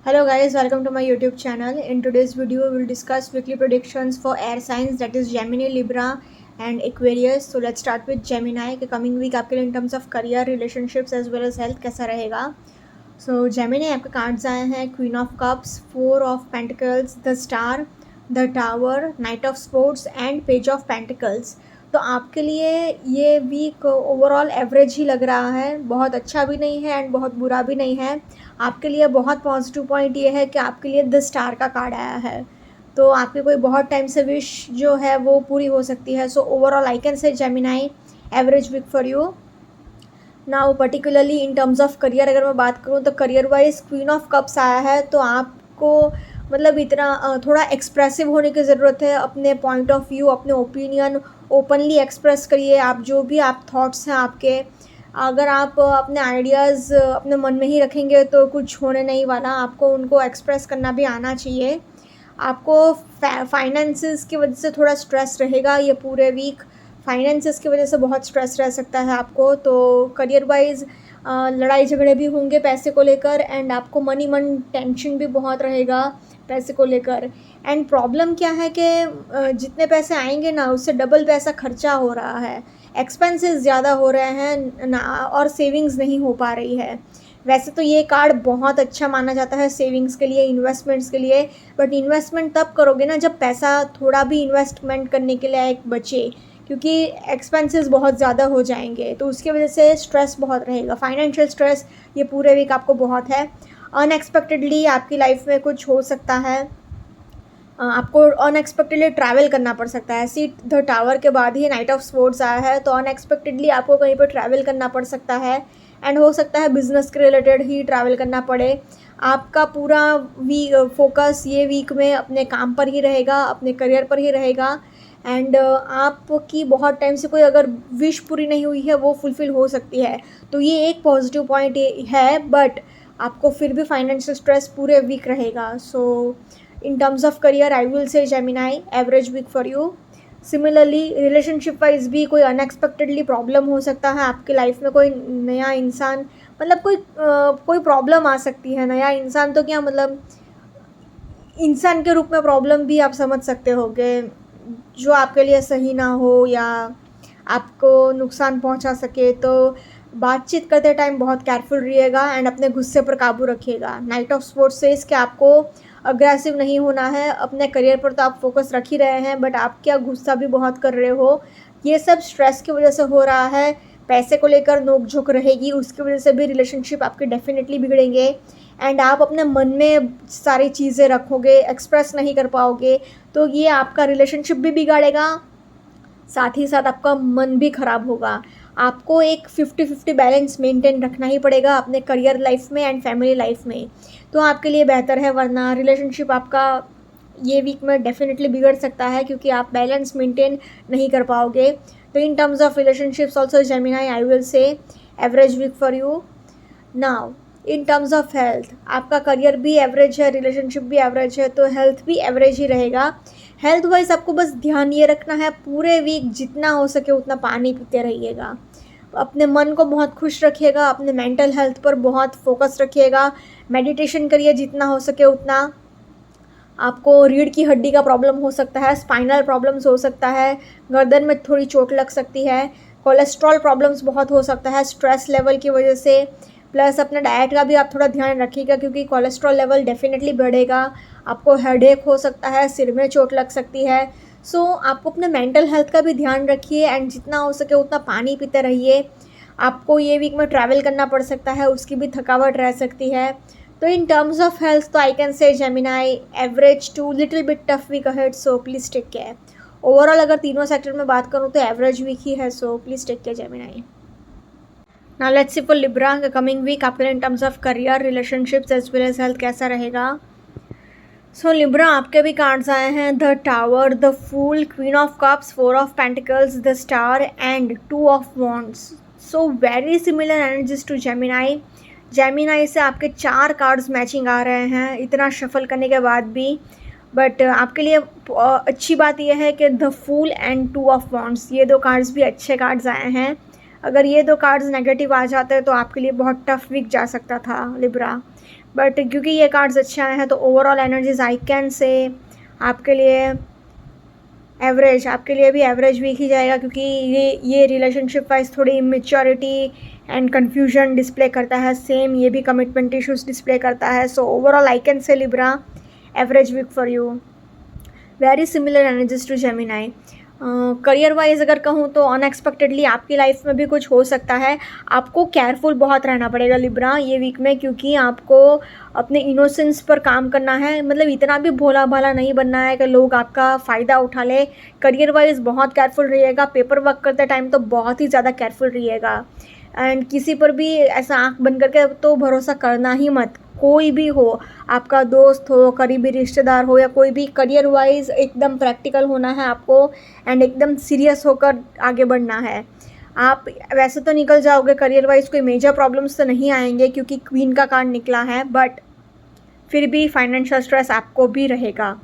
Hello guys, welcome to my YouTube channel. In today's video, we will discuss weekly predictions for air signs, that is Gemini, Libra and Aquarius. So let's start with Gemini के coming week आपके लिए in terms of career, relationships as well as health कैसा रहेगा. So Gemini आपके cards आए हैं Queen of Cups, Four of Pentacles, The Star, The Tower, Knight of Swords and Page of Pentacles. तो आपके लिए ये वीक ओवरऑल एवरेज ही लग रहा है, बहुत अच्छा भी नहीं है एंड बहुत बुरा भी नहीं है. आपके लिए बहुत पॉजिटिव पॉइंट ये है कि आपके लिए द स्टार का कार्ड आया है, तो आपकी कोई बहुत टाइम से विश जो है वो पूरी हो सकती है. So overall I can say Gemini average week for you. Now particularly in terms of career अगर मैं बात करूँ तो career wise queen of cups आया है, तो आपको मतलब इतना थोड़ा एक्सप्रेसिव होने की ज़रूरत है. अपने पॉइंट ऑफ व्यू, अपने ओपिनियन ओपनली एक्सप्रेस करिए. आप जो भी आप थॉट्स हैं आपके, अगर आप अपने आइडियाज़ अपने मन में ही रखेंगे तो कुछ होने नहीं वाला. आपको उनको एक्सप्रेस करना भी आना चाहिए. आपको फाइनेंसेस की वजह से थोड़ा स्ट्रेस रहेगा ये पूरे वीक. फाइनेंसेस की वजह से बहुत स्ट्रेस रह सकता है आपको. तो करियर वाइज लड़ाई झगड़े भी होंगे पैसे को लेकर एंड आपको मन टेंशन भी बहुत रहेगा पैसे को लेकर. एंड प्रॉब्लम क्या है कि जितने पैसे आएंगे ना उससे डबल पैसा खर्चा हो रहा है, एक्सपेंसेस ज़्यादा हो रहे हैं ना, और सेविंग्स नहीं हो पा रही है. वैसे तो ये कार्ड बहुत अच्छा माना जाता है सेविंग्स के लिए, इन्वेस्टमेंट्स के लिए, बट इन्वेस्टमेंट तब करोगे ना जब पैसा थोड़ा भी इन्वेस्टमेंट करने के लिए एक बचे, क्योंकि एक्सपेंसेस बहुत ज़्यादा हो जाएंगे तो उसकी वजह से स्ट्रेस बहुत रहेगा. फाइनेंशियल स्ट्रेस ये पूरे वीक आपको बहुत है. अनएक्सपेक्टेडली आपकी लाइफ में कुछ हो सकता है, आपको अनएक्सपेक्टेडली ट्रैवल करना पड़ सकता है. सी द टावर के बाद ही नाइट ऑफ स्वॉर्ड्स आया है, तो अनएक्सपेक्टेडली आपको कहीं पर ट्रैवल करना पड़ सकता है एंड हो सकता है बिजनेस के रिलेटेड ही ट्रैवल करना पड़े. आपका पूरा फोकस ये वीक में अपने काम पर ही रहेगा, अपने करियर पर ही रहेगा. एंड आपकी बहुत टाइम से कोई अगर विश पूरी नहीं हुई है वो फुलफ़िल हो सकती है, तो ये एक पॉजिटिव पॉइंट है. बट आपको फिर भी फाइनेंशियल स्ट्रेस पूरे वीक रहेगा. So in terms of career I will say Gemini average week for you. Similarly relationship wise भी कोई अनएक्सपेक्टेडली प्रॉब्लम हो सकता है आपकी लाइफ में. कोई नया इंसान, मतलब कोई प्रॉब्लम आ सकती है. नया इंसान तो क्या, मतलब इंसान के रूप में प्रॉब्लम भी आप समझ सकते होगे, जो आपके लिए सही ना हो या आपको नुकसान पहुंचा सके. तो बातचीत करते टाइम बहुत केयरफुल रहिएगा एंड अपने गुस्से पर काबू रखिएगा. नाइट ऑफ स्पोर्ट्स से इसके आपको अग्रेसिव नहीं होना है. अपने करियर पर तो आप फोकस रख ही रहे हैं, बट आप क्या गुस्सा भी बहुत कर रहे हो. ये सब स्ट्रेस की वजह से हो रहा है. पैसे को लेकर नोक झोंक रहेगी, उसकी वजह से भी रिलेशनशिप आपके डेफिनेटली बिगड़ेंगे एंड आप अपने मन में सारी चीज़ें रखोगे, एक्सप्रेस नहीं कर पाओगे, तो ये आपका रिलेशनशिप भी बिगाड़ेगा, साथ ही साथ आपका मन भी ख़राब होगा. आपको एक 50-50 बैलेंस मेंटेन रखना ही पड़ेगा अपने करियर लाइफ में एंड फैमिली लाइफ में, तो आपके लिए बेहतर है. वरना रिलेशनशिप आपका ये वीक में डेफिनेटली बिगड़ सकता है क्योंकि आप बैलेंस मेंटेन नहीं कर पाओगे. तो in terms of relationships also Gemini I will say average week for you. Now in terms of health, आपका करियर भी एवरेज है, रिलेशनशिप भी एवरेज है, तो हेल्थ भी एवरेज ही रहेगा. हेल्थ वाइज आपको बस ध्यान ये रखना है पूरे वीक जितना हो सके उतना पानी पीते रहिएगा. अपने मन को बहुत खुश रखिएगा, अपने मेंटल हेल्थ पर बहुत फोकस रखिएगा. मेडिटेशन करिए जितना हो सके उतना. आपको रीढ़ की हड्डी का प्रॉब्लम हो सकता है, स्पाइनल प्रॉब्लम्स हो सकता है, गर्दन में थोड़ी चोट लग सकती है, कोलेस्ट्रॉल प्रॉब्लम्स बहुत हो सकता है स्ट्रेस लेवल की वजह से. प्लस अपना डाइट का भी आप थोड़ा ध्यान रखिएगा क्योंकि कोलेस्ट्रॉल लेवल डेफिनेटली बढ़ेगा. आपको हेडेक हो सकता है, सिर में चोट लग सकती है. सो आपको अपने मेंटल हेल्थ का भी ध्यान रखिए एंड जितना हो सके उतना पानी पीते रहिए. आपको ये वीक में ट्रैवल करना पड़ सकता है, उसकी भी थकावट रह सकती है. तो इन टर्म्स ऑफ हेल्थ तो I can say Gemini average to little bit tough week ahead, so please take care. Overall अगर तीनों सेक्टर में बात करूँ तो एवरेज वीक ही है, so please take care Gemini. Now let's see for Libra का कमिंग वीक आपके in terms of career, relationships as well as health कैसा रहेगा. सो लिब्रा आपके भी कार्ड्स आए हैं the tower, the fool, queen of cups, four of pentacles, the star and two of wands. So very similar energies to Gemini. Gemini से आपके 4 cards matching आ रहे हैं इतना शफल करने के बाद भी. बट आपके लिए अच्छी बात यह है कि the fool and two of wands, ये 2 कार्ड्स भी अच्छे कार्ड्स आए हैं. अगर ये 2 कार्ड्स नेगेटिव आ जाते हैं तो आपके लिए बहुत टफ वीक जा सकता था लिब्रा. बट क्योंकि ये कार्ड्स अच्छे आए हैं तो ओवरऑल एनर्जीज आई कैन से आपके लिए एवरेज, आपके लिए भी एवरेज वीक ही जाएगा, क्योंकि ये रिलेशनशिप वाइज थोड़ी इमेच्योरिटी एंड कन्फ्यूजन डिस्प्ले करता है। सेम ये भी कमिटमेंट इश्यूज डिस्प्ले करता है। So overall I can say Libra average week for you, very similar energies to Gemini. Career wise अगर कहूँ तो अनएक्सपेक्टेडली आपकी लाइफ में भी कुछ हो सकता है। आपको केयरफुल बहुत रहना पड़ेगा लिब्रा ये वीक में, क्योंकि आपको अपने इनोसेंस पर काम करना है। मतलब इतना भी भोला भाला नहीं बनना है कि लोग आपका फ़ायदा उठा ले। करियर वाइज बहुत केयरफुल रहिएगा, पेपर वर्क करते टाइम तो बहुत ही ज़्यादा केयरफुल रहिएगा। एंड किसी पर भी ऐसा आँख बंद करके तो भरोसा करना ही मत, कोई भी हो, आपका दोस्त हो, करीबी रिश्तेदार हो या कोई भी। करियर वाइज एकदम प्रैक्टिकल होना है आपको एंड एकदम सीरियस होकर आगे बढ़ना है। आप वैसे तो निकल जाओगे करियर वाइज, कोई मेजर प्रॉब्लम्स तो नहीं आएंगे क्योंकि क्वीन का कार्ड निकला है, बट फिर भी फाइनेंशियल स्ट्रेस आपको भी रहेगा।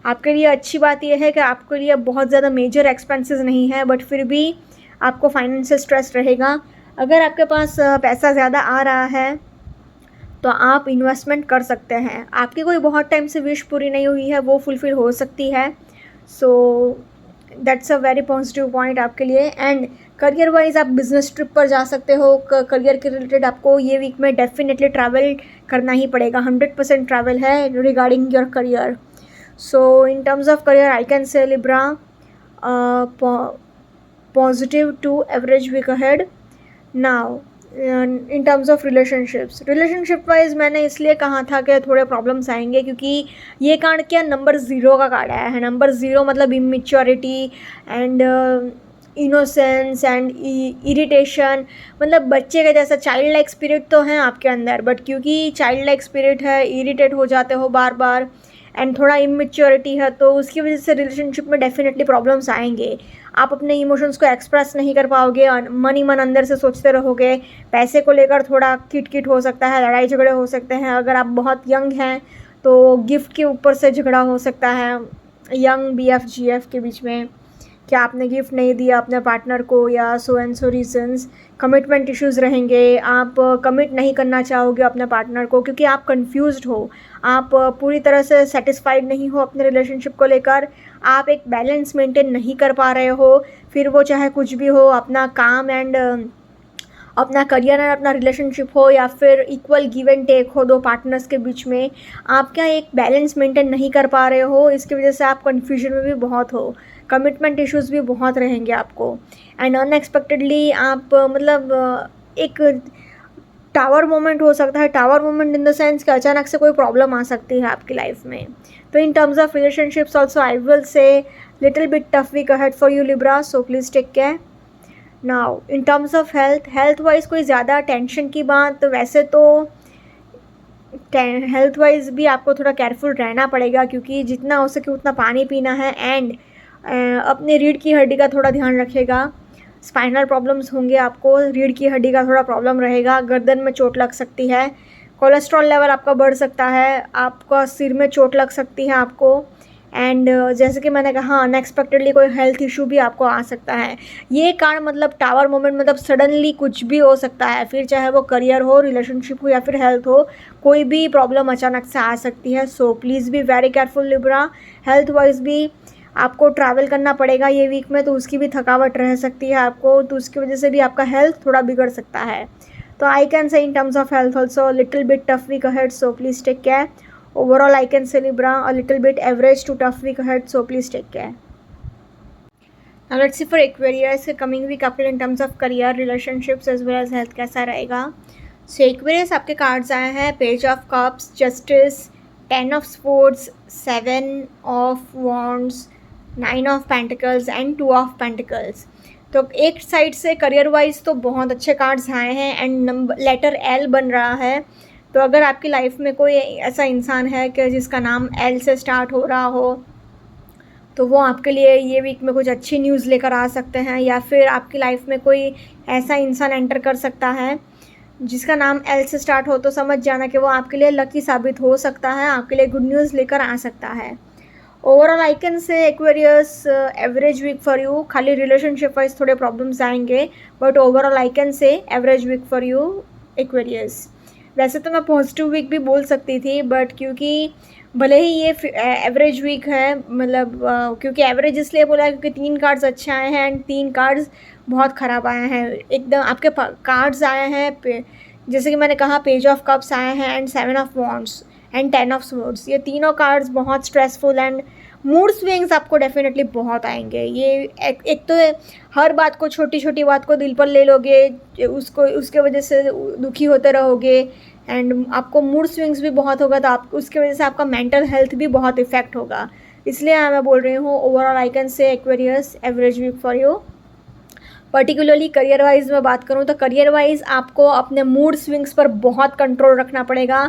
आपके लिए अच्छी बात यह है कि आपके लिए बहुत ज़्यादा मेजर एक्सपेंसेस नहीं है, बट फिर भी आपको फाइनेंशियल स्ट्रेस रहेगा। अगर आपके पास पैसा ज़्यादा आ रहा है तो आप इन्वेस्टमेंट कर सकते हैं। आपकी कोई बहुत टाइम से विश पूरी नहीं हुई है, वो फुलफ़िल हो सकती है। So that's a very positive point आपके लिए। एंड करियर वाइज आप बिजनेस ट्रिप पर जा सकते हो। करियर के रिलेटेड आपको ये वीक में डेफिनेटली ट्रैवल करना ही पड़ेगा। 100% ट्रैवल है regarding your career. So in terms of career I can say Libra positive to average week ahead. Now in terms of relationship wise मैंने इसलिए कहा था कि थोड़े प्रॉब्लम्स आएंगे, क्योंकि ये कार्ड क्या नंबर 0 का कार्ड आया है। नंबर 0 मतलब immaturity and innocence and irritation, मतलब बच्चे के जैसा चाइल्ड लाइक स्पिरिट तो है आपके अंदर, बट क्योंकि चाइल्ड लाइक स्पिरिट है, इरिटेट हो जाते हो बार बार एंड थोड़ा इमेच्योरिटी है, तो उसकी वजह से रिलेशनशिप में डेफिनेटली प्रॉब्लम्स आएंगे। आप अपने इमोशंस को एक्सप्रेस नहीं कर पाओगे, मन ही मन अंदर से सोचते रहोगे। पैसे को लेकर थोड़ा किट किट हो सकता है, लड़ाई झगड़े हो सकते हैं। अगर आप बहुत यंग हैं तो गिफ्ट के ऊपर से झगड़ा हो सकता है, यंग BF GF के बीच में, कि आपने गिफ्ट नहीं दिया अपने पार्टनर को या so and so reasons. Commitment issues रहेंगे, आप कमिट नहीं करना चाहोगे अपने पार्टनर को क्योंकि आप कंफ्यूज्ड हो, आप पूरी तरह से सेटिस्फाइड नहीं हो अपने रिलेशनशिप को लेकर, आप एक बैलेंस मेंटेन नहीं कर पा रहे हो। फिर वो चाहे कुछ भी हो, अपना काम एंड अपना करियर एंड अपना रिलेशनशिप हो या फिर इक्वल गिव एंड टेक हो दो पार्टनर्स के बीच में, आप क्या एक बैलेंस मेंटेन नहीं कर पा रहे हो। इसकी वजह से आप कन्फ्यूजन में भी बहुत हो, कमिटमेंट इश्यूज़ भी बहुत रहेंगे आपको। एंड अनएक्सपेक्टेडली आप एक टावर मोमेंट हो सकता है। Tower moment in the sense कि अचानक से कोई प्रॉब्लम आ सकती है आपकी लाइफ में। तो in terms of relationships also I will say little bit tough week ahead for you Libra, so please take care. Now in terms of health wise कोई ज़्यादा टेंशन की बात, वैसे तो हेल्थ वाइज भी आपको थोड़ा केयरफुल रहना पड़ेगा, क्योंकि जितना हो सके उतना पानी पीना है एंड अपने रीढ़ की हड्डी का थोड़ा ध्यान रखेगा। स्पाइनल प्रॉब्लम्स होंगे आपको, रीढ़ की हड्डी का थोड़ा प्रॉब्लम रहेगा, गर्दन में चोट लग सकती है, कोलेस्ट्रॉल लेवल आपका बढ़ सकता है, आपका सिर में चोट लग सकती है आपको। एंड जैसे कि मैंने कहा अनएक्सपेक्टेडली कोई हेल्थ इशू भी आपको आ सकता है। ये कार्ड मतलब टावर मोमेंट, मतलब सडनली कुछ भी हो सकता है, फिर चाहे वो करियर हो, रिलेशनशिप हो या फिर हेल्थ हो, कोई भी प्रॉब्लम अचानक से आ सकती है। So please be very careful Libra. Health wise भी आपको ट्रैवल करना पड़ेगा ये वीक में, तो उसकी भी थकावट रह सकती है आपको, तो उसकी वजह से भी आपका हेल्थ थोड़ा बिगड़ सकता है। तो I can say in terms of health also little bit tough week ahead, so please take care. Overall, I can say Libra a little bit average to tough week ahead, so please take care. Now let's see for Aquarius coming week आपके in terms of career, relationships as well as health कैसा रहेगा। So Aquarius आपके cards आए हैं Page of Cups, Justice, 10 of Swords, 7 of Wands, 9 of Pentacles and 2 of Pentacles। तो एक side से career wise तो बहुत अच्छे कार्ड्स आए हैं एंड लेटर L बन रहा है। तो अगर आपकी लाइफ में कोई ऐसा इंसान है कि जिसका नाम L से स्टार्ट हो रहा हो, तो वो आपके लिए ये वीक में कुछ अच्छी न्यूज़ लेकर आ सकते हैं, या फिर आपकी लाइफ में कोई ऐसा इंसान एंटर कर सकता है जिसका नाम L से स्टार्ट हो, तो समझ जाना कि वो आपके लिए लकी साबित हो सकता है, आपके लिए गुड न्यूज़ लेकर आ सकता है। Overall I can say Aquarius average week for you. खाली रिलेशनशिप वाइज थोड़े प्रॉब्लम्स आएंगे, but overall I can say average week for you Aquarius. वैसे तो मैं पॉजिटिव वीक भी बोल सकती थी, बट क्योंकि भले ही ये एवरेज वीक है, मतलब क्योंकि एवरेज इसलिए बोला है क्योंकि 3 कार्ड्स अच्छे आए हैं एंड 3 कार्ड्स बहुत ख़राब आए हैं। एकदम आपके कार्ड्स आए हैं जैसे कि मैंने कहा, पेज ऑफ कप्स आए हैं and 7 of wands and 10 of swords. ये तीनों कार्ड्स बहुत स्ट्रेसफुल एंड मूड स्विंग्स आपको डेफिनेटली बहुत आएंगे। ये एक तो हर बात को, छोटी छोटी बात को दिल पर ले लोगे, उसको उसके वजह से दुखी होते रहोगे एंड आपको मूड स्विंग्स भी बहुत होगा, तो आप उसके वजह से आपका मेंटल हेल्थ भी बहुत इफेक्ट होगा। इसलिए मैं बोल रही हूँ overall I can say Aquarius average week for you. Particularly career wise मैं बात करूँ तो करियर वाइज आपको अपने मूड स्विंग्स पर बहुत कंट्रोल रखना पड़ेगा।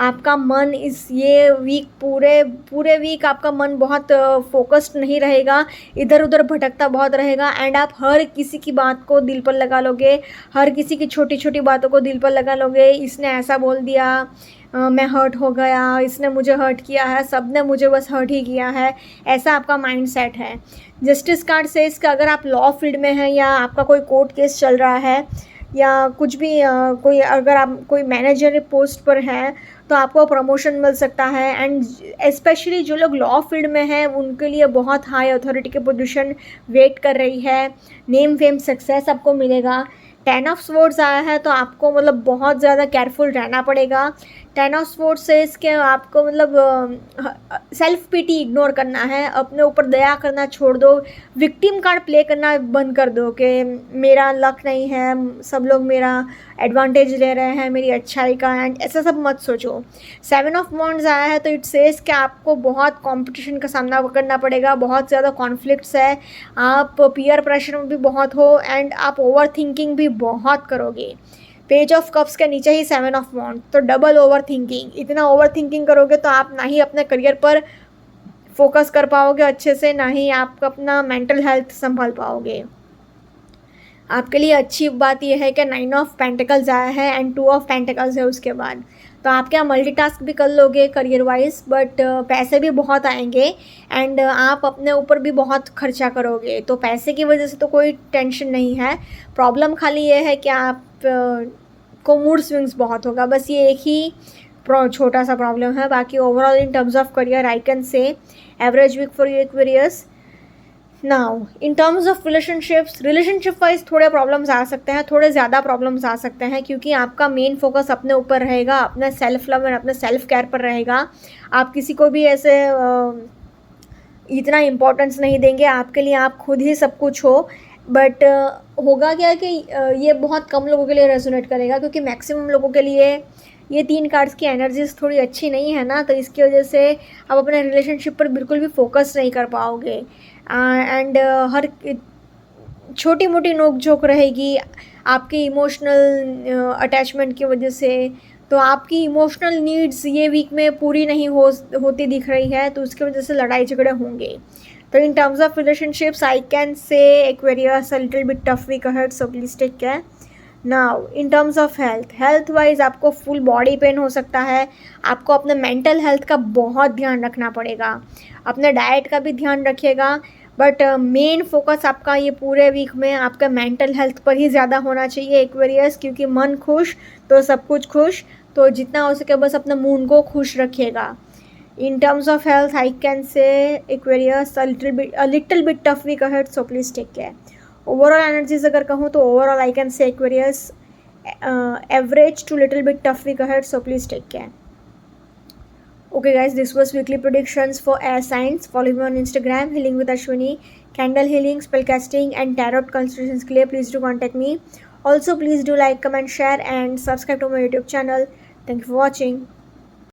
आपका मन ये वीक पूरे वीक आपका मन बहुत फोकस्ड नहीं रहेगा, इधर उधर भटकता बहुत रहेगा एंड आप हर किसी की बात को दिल पर लगा लोगे, हर किसी की छोटी छोटी बातों को दिल पर लगा लोगे। इसने ऐसा बोल दिया, मैं हर्ट हो गया, इसने मुझे हर्ट किया है, सब ने मुझे बस हर्ट ही किया है, ऐसा आपका माइंड सेट है। जस्टिस कार्ड से इसका अगर आप लॉ फील्ड में हैं या आपका कोई कोर्ट केस चल रहा है या कुछ भी कोई अगर आप कोई मैनेजर पोस्ट पर हैं तो आपको प्रमोशन मिल सकता है एंड स्पेशली जो लोग लॉ फील्ड में हैं उनके लिए बहुत हाई अथॉरिटी की पोजीशन वेट कर रही है। नेम फेम सक्सेस आपको मिलेगा। 10 ऑफ स्वॉर्ड्स आया है तो आपको मतलब बहुत ज़्यादा केयरफुल रहना पड़ेगा। 10 ऑफ स्वॉर्ड्स से इसके आपको मतलब सेल्फ पिटी इग्नोर करना है, अपने ऊपर दया करना छोड़ दो, विक्टिम कार्ड प्ले करना बंद कर दो कि मेरा लक नहीं है, सब लोग मेरा एडवांटेज ले रहे हैं मेरी अच्छाई का, एंड ऐसा सब मत सोचो। 7 ऑफ वॉन्ड्स आया है तो इट सेज कि आपको बहुत कंपटीशन का सामना करना पड़ेगा, बहुत ज़्यादा कॉन्फ्लिक्ट्स है, आप पीयर प्रेशर में भी बहुत हो एंड आप ओवर थिंकिंग भी बहुत करोगे। पेज ऑफ कप्स के नीचे ही 7 ऑफ वॉन्ड, तो डबल ओवर थिंकिंग। इतना ओवर थिंकिंग करोगे तो आप ना ही अपने करियर पर फोकस कर पाओगे अच्छे से, ना ही आप अपना मेंटल हेल्थ संभाल पाओगे। आपके लिए अच्छी बात यह है कि 9 ऑफ पेंटिकल्स आया है एंड 2 ऑफ पेंटिकल्स है उसके बाद, तो आप क्या मल्टीटास्क भी कर लोगे करियर वाइज, बट पैसे भी बहुत आएंगे एंड आप अपने ऊपर भी बहुत खर्चा करोगे, तो पैसे की वजह से तो कोई टेंशन नहीं है। प्रॉब्लम खाली ये है कि आप को मूड स्विंग्स बहुत होगा, बस ये एक ही छोटा सा प्रॉब्लम है। बाकी overall in terms of career I can say average week for you Aquarius. Now in terms of relationship wise थोड़े प्रॉब्लम्स आ सकते हैं, थोड़े ज़्यादा प्रॉब्लम्स आ सकते हैं, क्योंकि आपका मेन फोकस अपने ऊपर रहेगा, अपने सेल्फ लव और अपने सेल्फ केयर पर रहेगा। आप किसी को भी ऐसे इतना इम्पोर्टेंस नहीं देंगे, आपके लिए आप खुद ही सब कुछ हो। बट होगा क्या कि ये बहुत कम लोगों के लिए रेजोनेट करेगा, क्योंकि मैक्सिमम लोगों के लिए ये 3 कार्ड्स की एनर्जीज थोड़ी अच्छी नहीं है ना, तो इसकी वजह से आप अपने रिलेशनशिप पर बिल्कुल भी फोकस नहीं कर पाओगे एंड हर छोटी मोटी नोक झोंक रहेगी आपकी इमोशनल अटैचमेंट की वजह से, तो आपकी इमोशनल नीड्स ये वीक में पूरी नहीं होती दिख रही है, तो उसकी वजह से लड़ाई झगड़े होंगे। तो in terms of relationships I can say Aquarius a little bit tough week ahead, so please take care. Now in terms of health wise आपको फुल बॉडी पेन हो सकता है, आपको अपने मेंटल हेल्थ का बहुत ध्यान रखना पड़ेगा, अपने डाइट का भी ध्यान रखिएगा, बट मेन फोकस आपका ये पूरे वीक में आपका मेंटल हेल्थ पर ही ज़्यादा होना चाहिए एक्वेरियस, क्योंकि मन खुश तो सब कुछ खुश, तो जितना हो सके बस अपने मूड को खुश रखिएगा। In terms of health I can say Aquarius a little bit tough week ahead, so please take care. Overall energies अगर कहूँ तो overall I can say Aquarius average to little bit tough week ahead, so please take care. Okay guys, this was weekly predictions for air signs. Follow me on Instagram, Healing with Ashwini, candle healing, spellcasting and tarot consultations के लिए please do contact me. Also please do like, comment, share and subscribe to my YouTube channel. Thank you for watching.